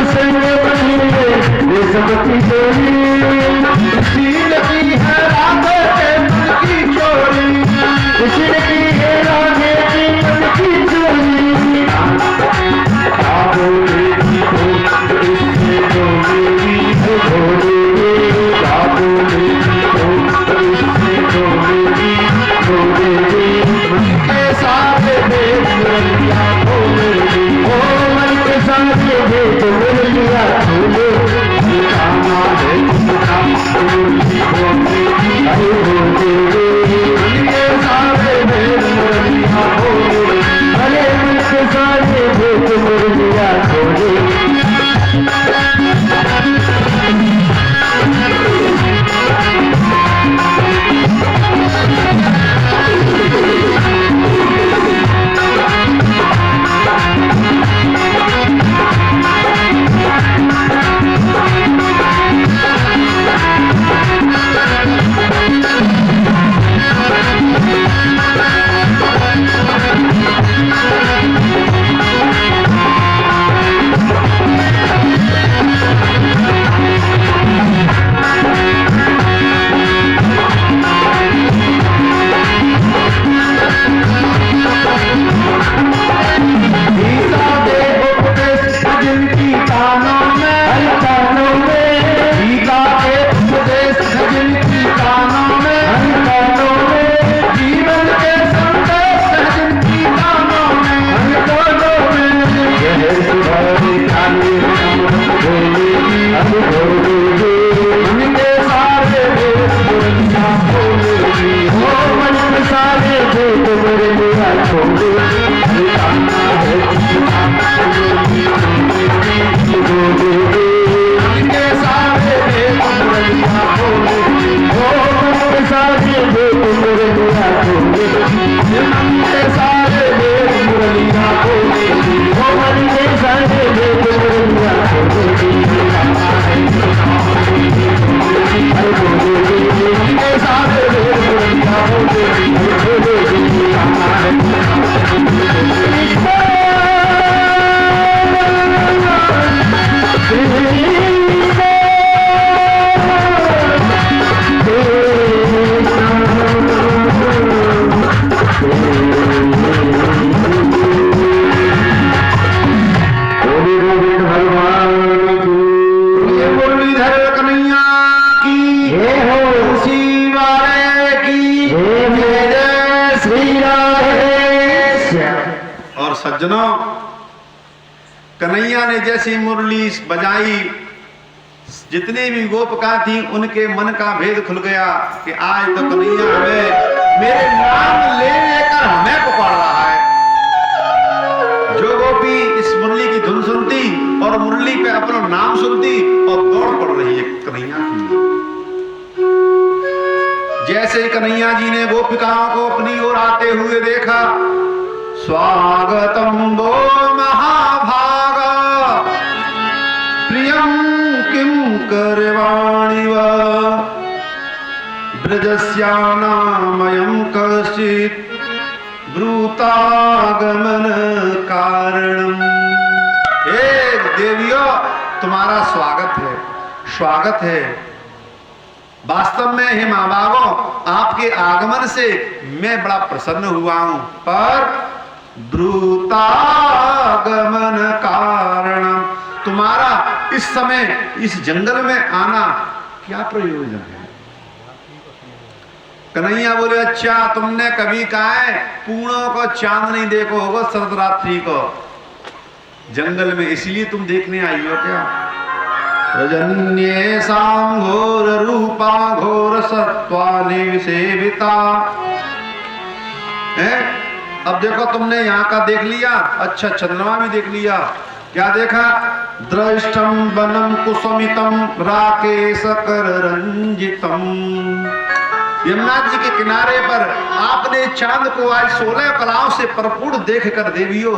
संग बनिए ये सबकी चोरी, सील की है राधे के मन की चोरी, सील की है राधे के मन की चोरी। क्या बोलेगी तो इससे बोलेगी तो बोलेगी, क्या बोलेगी तो इससे बोलेगी बोलेगी, मन के सारे भेद मुरलिया बोलेगी, ओ मन के सारे भेद मुरलिया बोलेगी, कामा है तुमका बोलेगी बोलेगी, अरे बोलेगी, मन के सारे भेद मुरलिया बोलेगी, अरे मन के सारे भेद मुरलिया बोलेगी। सज्जनों, कन्हैया ने जैसी मुरली बजाई, जितनी भी गोपिका थी उनके मन का भेद खुल गया कि आज तो कन्हैया हमें मेरे नाम ले लेकर हमें पुकार रहा है। जो गोपी इस मुरली की धुन सुनती और मुरली पे अपना नाम सुनती और दौड़ पड़ रही है कन्हैया की। जैसे कन्हैया जी ने गोपिकाओं को अपनी ओर आते हुए देखा, स्वागतम वो महाभागा प्रियं किं करवाणि वा ब्रजस्यानामयं कश्चित् ब्रूतागमन कारणम्। हे देवियों, तुम्हारा स्वागत है। वास्तव में हे महाभागों, आपके आगमन से मैं बड़ा प्रसन्न हुआ हूं, पर ब्रूतागमन कारण, तुम्हारा इस समय इस जंगल में आना क्या प्रयोजन है? कन्हैया बोले, अच्छा तुमने कभी कहा है पूर्णों को चांद नहीं देखो होगा शरद रात्रि को जंगल में, इसलिए तुम देखने आई हो क्या? रजन्येषां घोर रूपा घोर सत्वानि सेविता। अब देखो, तुमने यहाँ का देख लिया, अच्छा चंद्रमा भी देख लिया, क्या देखा? दृष्टम वनम कुसुमितम राकेश कर रंजितम। यमुना जी के किनारे पर आपने चांद को आज 16 कलाओं से भरपूर देखकर देवियों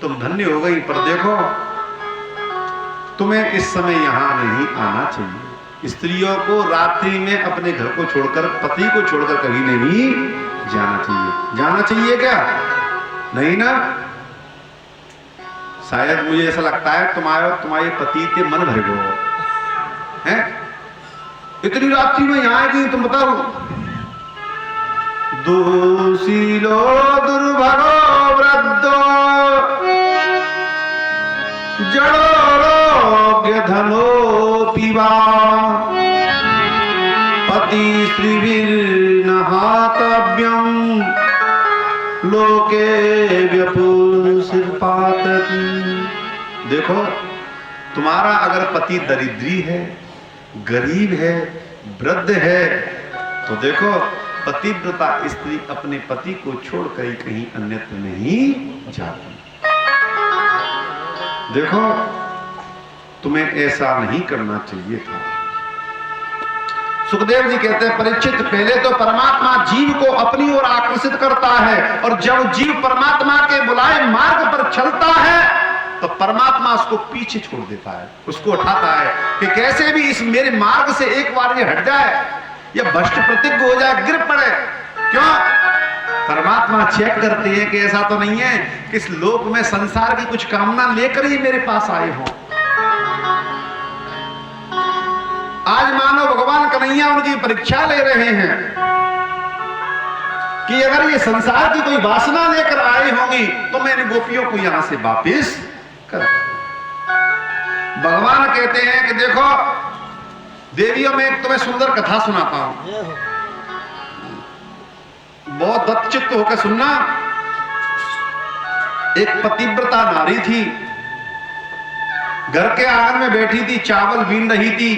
तुम धन्य हो गई। पर देखो, तुम्हें इस समय यहाँ नहीं आना चाहिए। स्त्रियों को रात्रि में अपने घर को छोड़कर, पति को छोड़कर कभी नहीं जाना चाहिए। जाना चाहिए क्या? नहीं ना। शायद मुझे ऐसा लगता है तुम्हारे पति ते मन भर गो हैं। इतनी रात्रि में यहाँ आएगी तुम बताओ। दोषीलो दुर्भगो वृद्धो जड़ोरोग्य धनो पिवा पति श्रीवीर्नहातव्यम लोके व्यपुसिर्पातति। देखो तुम्हारा अगर पति दरिद्री है, गरीब है, वृद्ध है, तो देखो पतिव्रता स्त्री अपने पति को छोड़कर कहीं अन्यत्र नहीं जाती। देखो तुम्हें ऐसा नहीं करना चाहिए था। सुखदेव जी कहते हैं परीक्षित, पहले तो परमात्मा जीव को अपनी ओर आकर्षित करता है, और जब जीव परमात्मा के बुलाए मार्ग पर चलता है तो परमात्मा उसको पीछे छोड़ देता है, उसको उठाता है कि कैसे भी इस मेरे मार्ग से एक बार ये हट जाए या भ्रष्ट प्रतिज्ञ हो जाए, गिर पड़े। क्यों? परमात्मा चेक करते हैं कि ऐसा तो नहीं है कि इस लोक में संसार की कुछ कामना लेकर ही मेरे पास आए हो। आज मानो भगवान कन्हैया उनकी परीक्षा ले रहे हैं कि अगर ये संसार की कोई वासना लेकर आए होंगी तो मैं इन गोपियों को यहां से वापिस कर। भगवान कहते हैं कि देखो देवियों में एक तुम्हें सुंदर कथा सुनाता हूं, बहुत दत्तचित्त होकर सुनना। एक पतिव्रता नारी थी, घर के आंगन में बैठी थी, चावल बीन रही थी।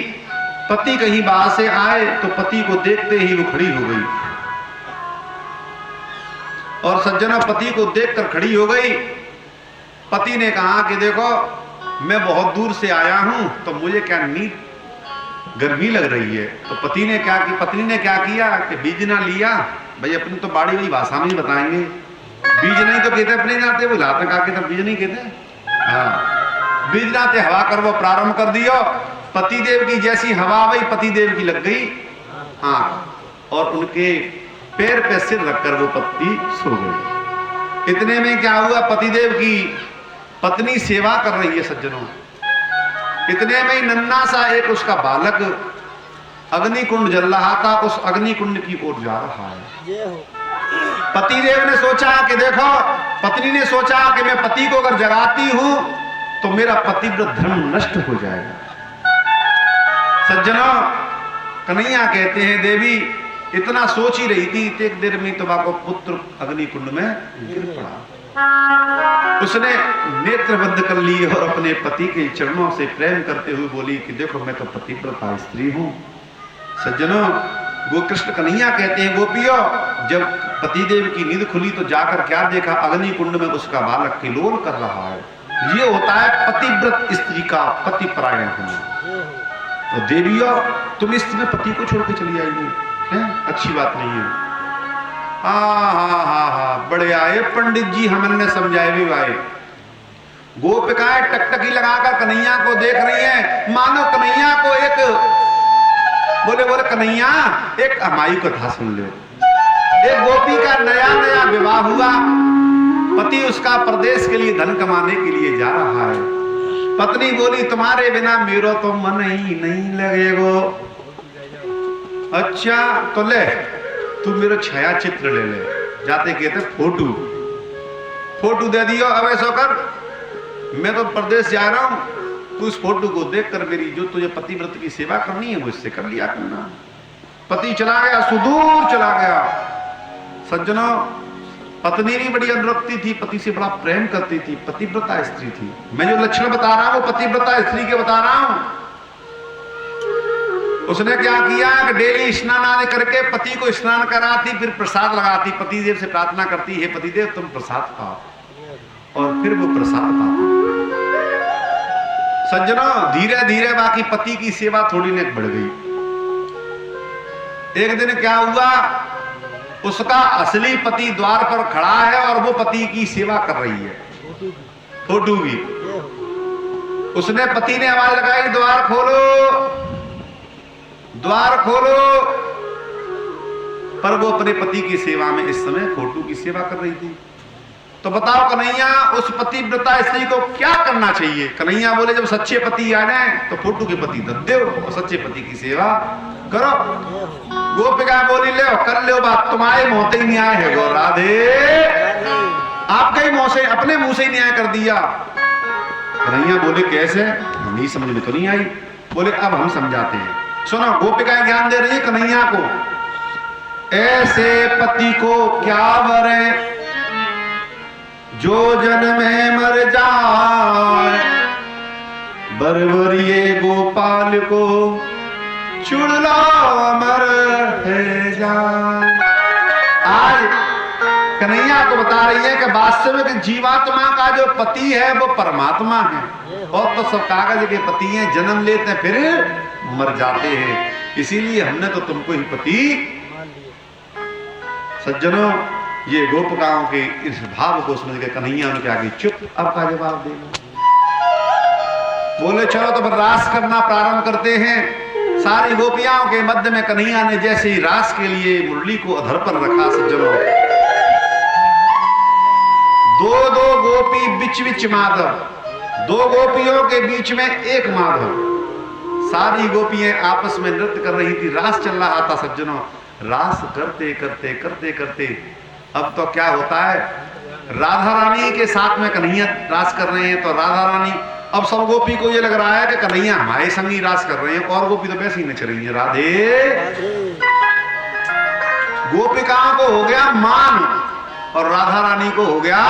पति कहीं बाहर से आए तो पति को देखते ही वो खड़ी हो गई, और सज्जनों पति को देखकर खड़ी हो गई। पति ने कहा कि देखो मैं बहुत दूर से आया हूं तो मुझे क्या नींद गर्मी लग रही है। तो पत्नी ने क्या किया कि बीज ना लिया। भाई अपनी तो बाड़ी वही भाषा में ही बताएंगे, बीज नहीं तो कहते अपने नाते, वो लाते का के तब बीज नहीं कहते। हाँ, बीज नाते हवा कर वो प्रारंभ कर दियो। पतिदेव की जैसी हवा वही पतिदेव की लग गई। हाँ, और उनके पैर पे सिर रखकर वो पत्नी सो गई। इतने में क्या हुआ, पतिदेव की पत्नी सेवा कर रही है सज्जनों। इतने में ही नन्ना सा एक उसका बालक अग्निकुंड जल रहा था, उस अग्निकुंड की ओर जा रहा है। पतिदेव ने सोचा कि देखो, पत्नी ने सोचा कि मैं पति को अगर जगाती हूं तो मेरा पतिव्रत धर्म नष्ट हो जाएगा। सज्जनों कन्हैया कहते हैं देवी इतना सोच ही रही थी, एक देर में तुम्हारा पुत्र अग्निकुंड में गिर पड़ा। उसने नेत्र बंद कर लिए और अपने पति के चरणों से प्रेम करते हुए बोली कि देखो मैं तो पतिव्रता स्त्री हूं। सज्जनों गोकृष्ण कन्हैया कहते हैं गोपियों जब पतिदेव की नींद खुली तो जाकर क्या देखा, अग्निकुंड में उसका बालक किलोल कर रहा है। ये होता है पतिव्रत स्त्री का पति परायण होना। तो देवियों तुम इस समय पति को छोड़ के चली आएगी, अच्छी बात नहीं है। हाँ, बड़े आए पंडित जी, हमने समझाए भी भाई। गोपिकाएं टकटकी लगाकर कन्हैया को देख रही हैं, मानो कन्हैया को एक बोले कन्हैया एक हमारी कथा सुन लो। एक गोपी का नया विवाह हुआ, पति उसका प्रदेश के लिए धन कमाने के लिए जा रहा है। पत्नी बोली तुम्हारे बिना मेरा तो मन ही नहीं लगेगो। अच्छा तो ले तू मेरा छाया चित्र ले ले। जाते कहते फोटो दे दियो। अब ऐसा कर, मैं तो प्रदेश जा रहा हूं, तू इस फोटो को देखकर मेरी जो तुझे पतिव्रत की सेवा करनी है मुझसे कर लिया करना। पति चला गया, सुदूर चला गया। सज्जनों पत्नी भी बड़ी अनुरक्ति थी, पति से बड़ा प्रेम करती थी, पतिव्रता स्त्री थी। मैं जो लक्षण बता रहा हूं वो पतिव्रता स्त्री के बता रहा हूं। उसने क्या किया कि डेली स्नान आदि करके पति को स्नान कराती, फिर प्रसाद लगाती, पतिदेव से प्रार्थना करती हे पतिदेव तुम प्रसाद खाओ, और फिर वो प्रसाद पाती। सज्जनों धीरे धीरे बाकी पति की सेवा थोड़ी ने बढ़ गई। एक दिन क्या हुआ, उसका असली पति द्वार पर खड़ा है और वो पति की सेवा कर रही है, फोटो भी। उसने पति ने आवाज लगाई द्वार खोलो, द्वार खोलो, पर वो अपने पति की सेवा में इस समय फोटो की सेवा कर रही थी। तो बताओ कन्हैया उस पतिव्रता स्त्री को क्या करना चाहिए? कन्हैया बोले जब सच्चे पति आ जाए तो फोटो के पति दे दो और सच्चे पति की सेवा करो। गोपिका बोली ले कर लो बात, तुम्हारे मुंह से ही न्याय है गो राधे, आपके ही मुंह से अपने मुंह से ही न्याय कर दिया। कन्हैया बोले कैसे? नहीं समझ में तो नहीं आई। बोले अब हम समझाते हैं, सुनो। गोपिका ज्ञान दे रही है कन्हैया को, ऐसे पति को क्या वरे जो जन्म में मर जाए, बरबरिए गोपाल को चुड़ला अमर है जान। आज कन्हैया को बता रही है कि वास्तविक जीवात्मा का जो पति है वो परमात्मा है, और तो सब कागज के पति हैं, जन्म लेते हैं फिर मर जाते हैं, इसीलिए हमने तो तुमको ही पति। सज्जनों, ये गोपिकाओं के इस भाव को समझ के कन्हैया उनके आगे चुप। अब का जवाब देना? बोले चलो तो फिर रास करना प्रारंभ करते हैं। सारी गोपियाओं के मध्य में कन्हैया ने जैसे ही रास के लिए मुरली को अधर पर रखा, सज्जनों, दो दो गोपी बीच बीच माधव, दो गोपियों के बीच में एक माधव, सारी गोपियां आपस में नृत्य कर रही थी, रास चल रहा था। सज्जनों, रास करते करते करते करते अब तो क्या होता है, राधा रानी के साथ में कन्हैया रास कर रहे हैं, तो राधा रानी, अब सब गोपी को ये लग रहा है कि कन्हैया हमारे संग ही रास कर रहे हैं, और गोपी तो वैसे ही नच रही है। राधे, गोपिकाओं को हो गया मान और राधा रानी को हो गया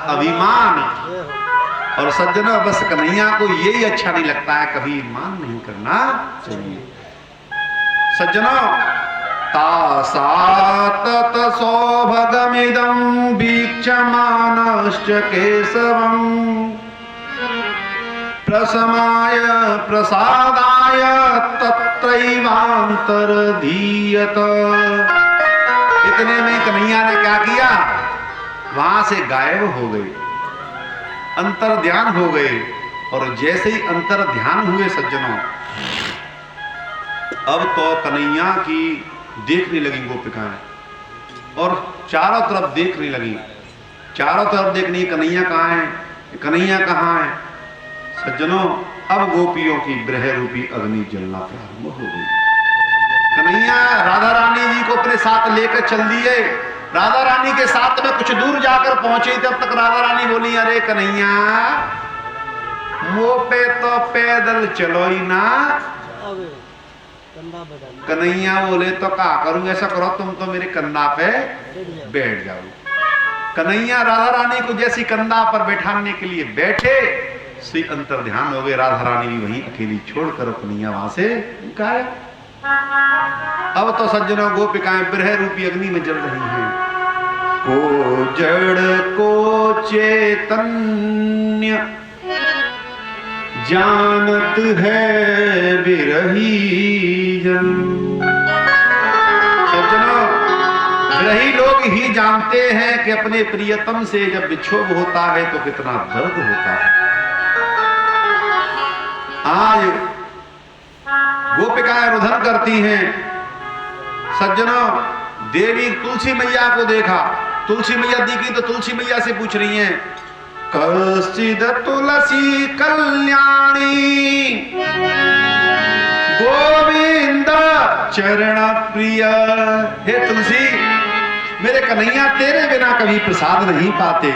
अभिमान। और सज्जनों, बस कन्हैया को यही अच्छा नहीं लगता है, कभी मान नहीं करना चाहिए। सज्जनों, तासातत सौभगमिदं वीक्षमानश्च केशवम् प्रसमाय प्रसादाय तत्रैवान्तर्धीयत। इतने में कन्हैया ने क्या किया, वहां से गायब हो गए, अंतर ध्यान हो गए। और जैसे ही अंतर ध्यान हुए सज्जनों, अब तो कन्हैया की देखने लगी गोपिकाएं और चारों तरफ देखने लगी, चारों तरफ देखनी कन्हैया कहाँ है, कन्हैया कहाँ है। सज्जनों, अब गोपियों की ब्रह रूपी अग्नि जलना प्रारंभ हो गई। कन्हैया राधा रानी जी को अपने साथ लेकर चल दिए। राधा रानी के साथ में कुछ दूर जाकर पहुंचे, तब तक राधा रानी बोली, अरे कन्हैया, मुंह पे तो पैदल चलो ही ना। कन्हैया बोले तो क्या करूं, ऐसा करो तुम तो मेरे कंधा पे बैठ जाओ। कन्हैया राधा रानी को जैसी कंधा पर बैठाने के लिए बैठे, सी अंतर ध्यान हो गए। राधा रानी भी वहीं अकेली छोड़कर कन्हैया वहां से गायब। अब तो सज्जनों, गोपिकाएं ब्रह रूपी अग्नि में जल रही हैं। को जड़ को चैतन्य जानत है बिरही जन। सज्जनों, बिरही लोग ही जानते हैं कि अपने प्रियतम से जब विक्षोभ होता है तो कितना दर्द होता है। आज गोपिकाएं रुदन करती हैं। सज्जनों, देवी तुलसी मैया को देखा, तुलसी मैया दिखी तो तुलसी मैया से पूछ रही हैं, कश्चिद तुलसी कल्याणी गोविंद चरण प्रिय। हे तुलसी, मेरे कन्हैया तेरे बिना कभी प्रसाद नहीं पाते,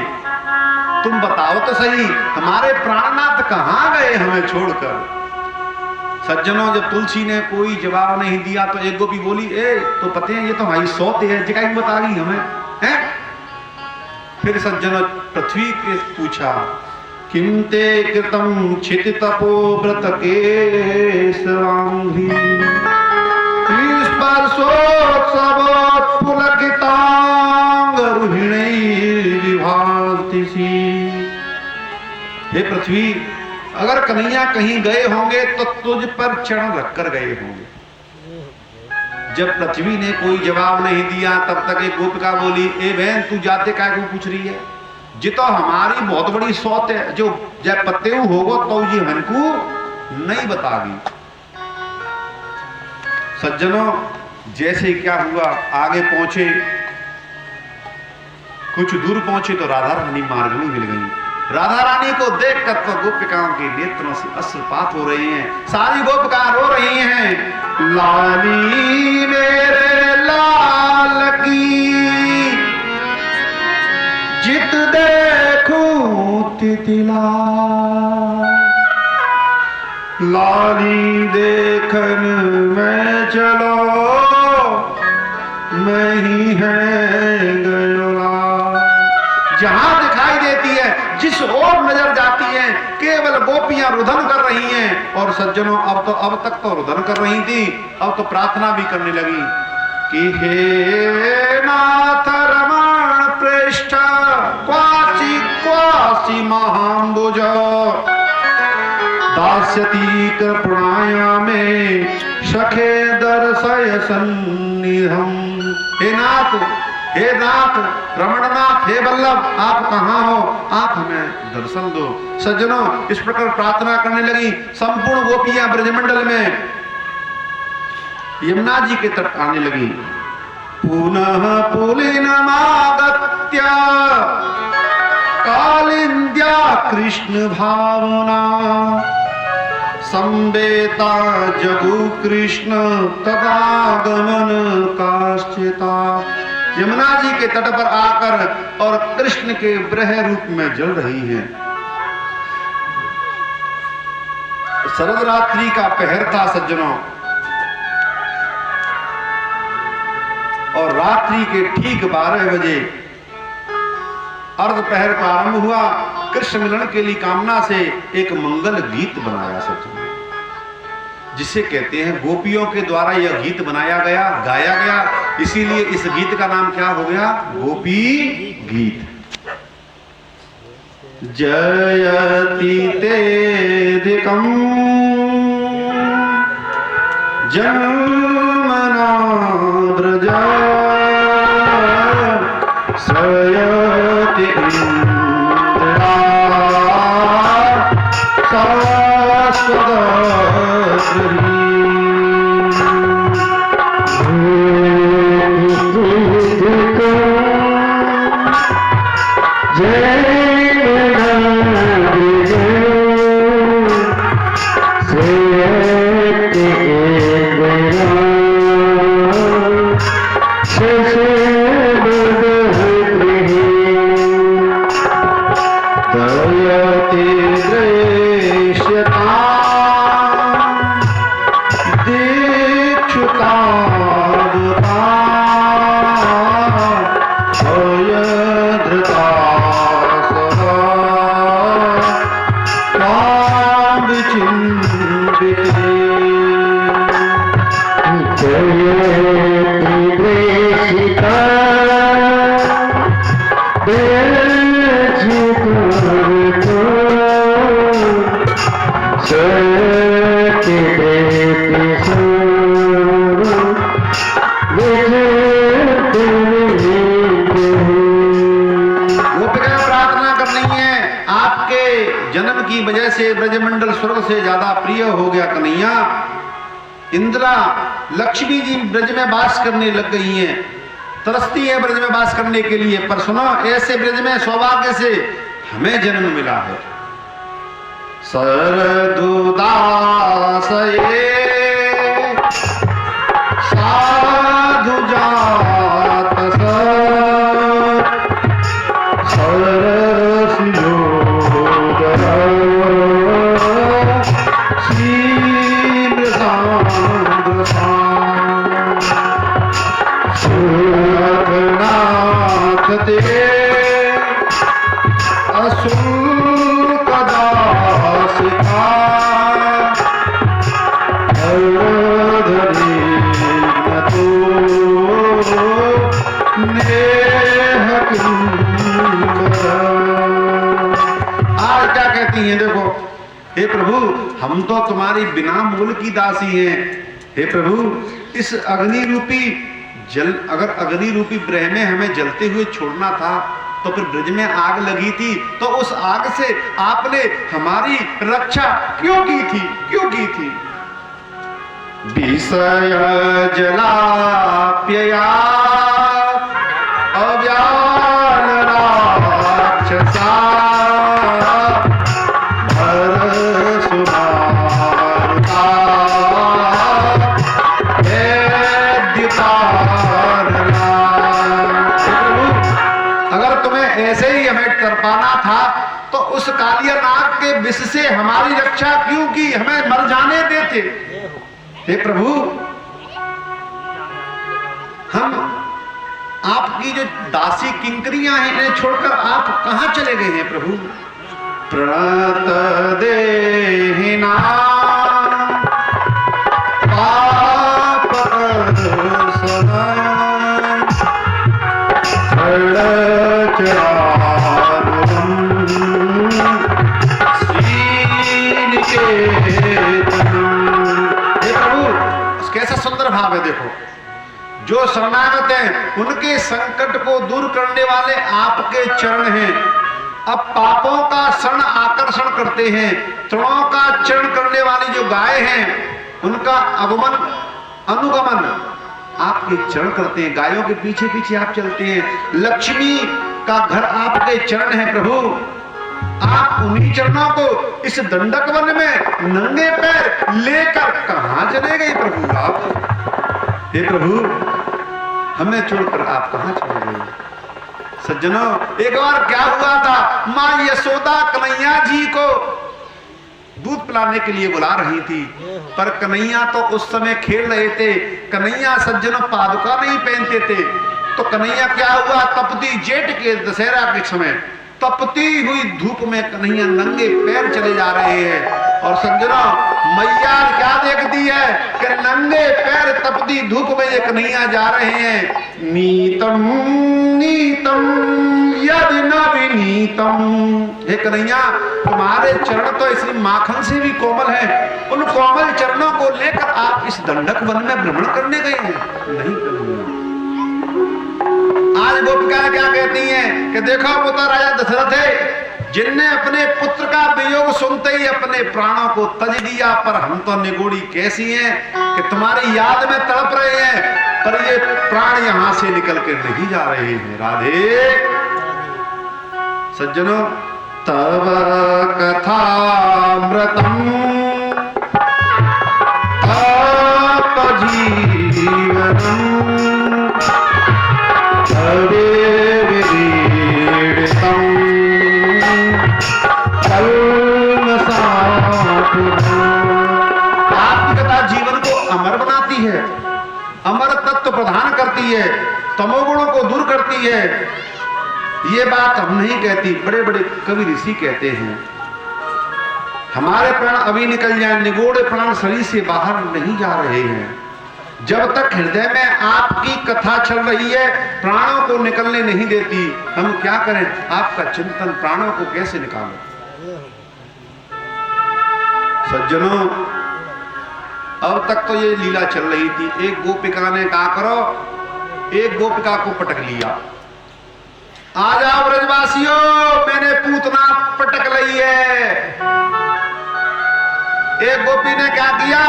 तुम बताओ तो सही, हमारे प्राणनाथ कहाँ गए हमें छोड़कर। सज्जनों, जब तुलसी ने कोई जवाब नहीं दिया तो एक गोपी बोली, ए तो पते हैं ये तो हमारी सौत है, जगह बता गई हमें हैं। फिर सज्जनों, पृथ्वी के पूछा, किम ते कृतम क्षिति तपो व्रत के स्वांगी पुलकितांग विभाति सी। हे पृथ्वी, अगर कन्हैया कहीं गए होंगे तो तुझ पर चरण रखकर गए होंगे। जब पृथ्वी ने कोई जवाब नहीं दिया तब तक एक गोपिका बोली, ए बहन तू जाते काय को पूछ रही है, जी तो हमारी बहुत बड़ी सौत है, जो जब पत्ते होगो तो ये हमको नहीं बतागी। सज्जनों, जैसे क्या हुआ, आगे पहुंचे कुछ दूर पहुंचे तो राधा रानी मार्ग में मिल गई। राधा रानी को देखकर तो गोपिकाओं के नेत्रों से अश्रुपात हो रहे हैं, सारी गोपिकाएं रो रही हैं। लाली मेरे लाल की जित देखूं तितिला, लाली देखन में चलो मैं ही है गयोला। जहां दिखाई देती है, जिस ओर नजर जाती है, केवल गोपियां रुदन कर रही हैं। और सज्जनों, अब तक तो रुदन कर रही थी, अब तो प्रार्थना भी करने लगी कि हे नाथ रमण पृष्ठ क्वासी क्वासी महाम्बुज दास्यति कृपणाया में सखे दर्शय सन्निधम। हे नाथ रमणनाथ, हे वल्लभ, आप कहाँ हो? आप हमें दर्शन दो। सज्जनों, इस प्रकार प्रार्थना करने लगी। संपूर्ण गोपियां ब्रजमंडल में यमुना जी के तट आने लगी। पुनः पुलिनमागत्य कालिंद्या कृष्ण भावना संवेता जगु कृष्ण तदागमन काश्चिता। यमुना जी के तट पर आकर और कृष्ण के ब्रह रूप में जल रही हैं। शरद रात्रि का पहर था सज्जनों, और रात्रि के ठीक 12 बजे अर्ध पहर प्रारंभ हुआ। कृष्ण मिलन के लिए कामना से एक मंगल गीत बनाया सज्जनों, जिसे कहते हैं गोपियों के द्वारा यह गीत बनाया गया, गाया गया, इसीलिए इस गीत का नाम क्या हो गया? गोपी गीत। जयति तेधिकं जन्मना व्रज सयति इंद्रा ब्रजमंडल स्वर्ग से ज्यादा प्रिय हो गया कन्हैया। इंद्रा लक्ष्मी जी ब्रज में वास करने लग गई हैं, तरसती है ब्रज में वास करने के लिए। पर सुनो, ऐसे ब्रज में सौभाग्य से हमें जन्म मिला है। सरदुदास साधु जात हे प्रभु, हम तो तुम्हारी बिना मूल की दासी हैं। हे प्रभु, इस अग्नि रूपी जल, अगर अग्नि रूपी ब्रह में हमें जलते हुए छोड़ना था तो फिर ब्रज में आग लगी थी, तो उस आग से आपने हमारी रक्षा क्यों की थी? क्यों की थी? विषय जलाप्यया अव्याल कालियानाग के विष से हमारी रक्षा क्यों की, हमें मर जाने देते। हे प्रभु, हम आपकी जो दासी किंकरियां हैं इन्हें छोड़कर आप कहां चले गए हैं प्रभु? प्रणत देहिना पाप कैसा सुंदर भाव है। देखो, जो शरणागत हैं उनके संकट को दूर करने वाले आपके चरण हैं। अब पापों का शरण आकर्षण करते हैं, तृणों का चरण करने वाली जो गाय हैं उनका आगमन अनुगमन आपके चरण करते हैं, गायों के पीछे पीछे आप चलते हैं। लक्ष्मी का घर आपके चरण है प्रभु, आप उन्हीं चरणों को इस दंडक वन में नंगे पैर लेकर कहां चले गए प्रभु आप? हे प्रभु, हमें छोड़कर आप कहां चले गए? सज्जनों, एक बार क्या हुआ था, मां यशोदा कन्हैया जी को दूध पिलाने के लिए बुला रही थी, पर कन्हैया तो उस समय खेल रहे थे। कन्हैया सज्जनों पादुका नहीं पहनते थे, तो कन्हैया क्या हुआ, तपती जेठ के दशहरा के समय तपती हुई धूप में कन्हैया नंगे पैर चले जा रहे हैं। और सज्जनों, मैया क्या देखती है कि नंगे पैर तपती धूप में ये कन्हैया जा रहे हैं। नीतम नीतम यदि न विनीतम, हे कन्हैया, तुम्हारे चरण तो इसी माखन से भी कोमल है, उन कोमल चरणों को लेकर आप इस दंडक वन में भ्रमण करने गए हैं? नहीं कन्हैया। आज गोपिका क्या कहती हैं कि देखो पुत्र राजा दशरथ है, जिनने अपने पुत्र का वियोग सुनते ही अपने प्राणों को तज दिया, पर हम तो निगोड़ी कैसी हैं कि तुम्हारी याद में तड़प रहे हैं, पर ये प्राण यहां से निकल के नहीं जा रहे हैं। राधे। सज्जनों, तव कथामृतम जीवनम आपकी कथा जीवन को अमर बनाती है, अमर तत्व प्रदान करती है, तमोगुणों को दूर करती है। ये बात हम नहीं कहती, बड़े बड़े कवि ऋषि कहते हैं। हमारे प्राण अभी निकल जाए, निगोड़े प्राण शरीर से बाहर नहीं जा रहे हैं। जब तक हृदय में आपकी कथा चल रही है, प्राणों को निकलने नहीं देती। हम क्या करें? आपका चिंतन प्राणों को कैसे निकालें? सज्जनों, अब तक तो ये लीला चल रही थी। एक गोपिका ने कहा करो, एक गोपिका को पटक लिया। आ जाओ ब्रजवासियों, मैंने पूतना पटक ली है। एक गोपी ने क्या किया,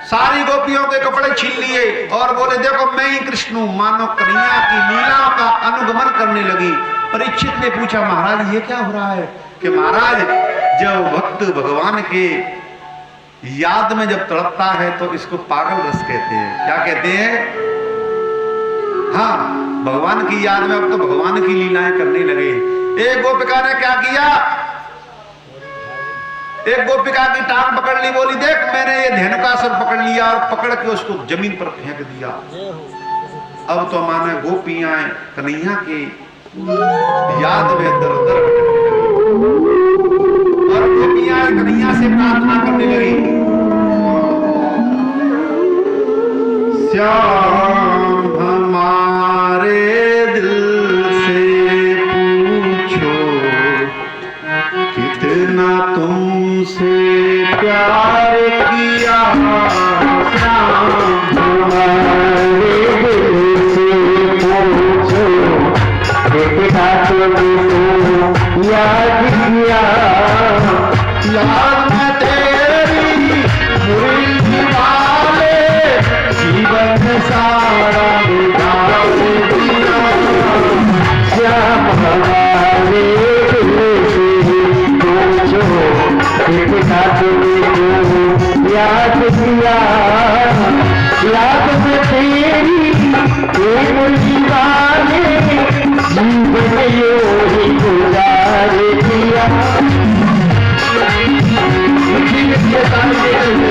सारी गोपियों के कपड़े छीन लिए और बोले देखो मैं ही कृष्ण हूं। मानो कन्हैया की लीला का अनुगमन करने लगी। परीक्षित ने पूछा, महाराज ये क्या हो रहा है? कि महाराज, जब भक्त भगवान के याद में जब तड़पता है तो इसको पागल रस कहते हैं। क्या कहते हैं? हाँ, भगवान की याद में अब तो भगवान की लीलाएं करने लगे। एक गोपिका ने क्या किया, एक गोपिका की टांग पकड़ ली, बोली देख मैंने ये धेनुकासुर पकड़ लिया, और पकड़ के उसको जमीन पर फेंक दिया। अब तो माने गोपियां कन्हैया के याद में दर-दर और गोपियां कन्हैया से प्रार्थना करने लगी, श्याम हमारे दिल से पूछो कितना तुमसे प्यार किया। श्याम हमारे दिल से पूछो कितना तुमसे याद किया। याद में तेरी मुरली वाले जीवन सारा उदास दिया। श्याम हमारे दिल से पूछो कितना तुमको याद किया। याद में तेरी मुरली वाले जीवन एक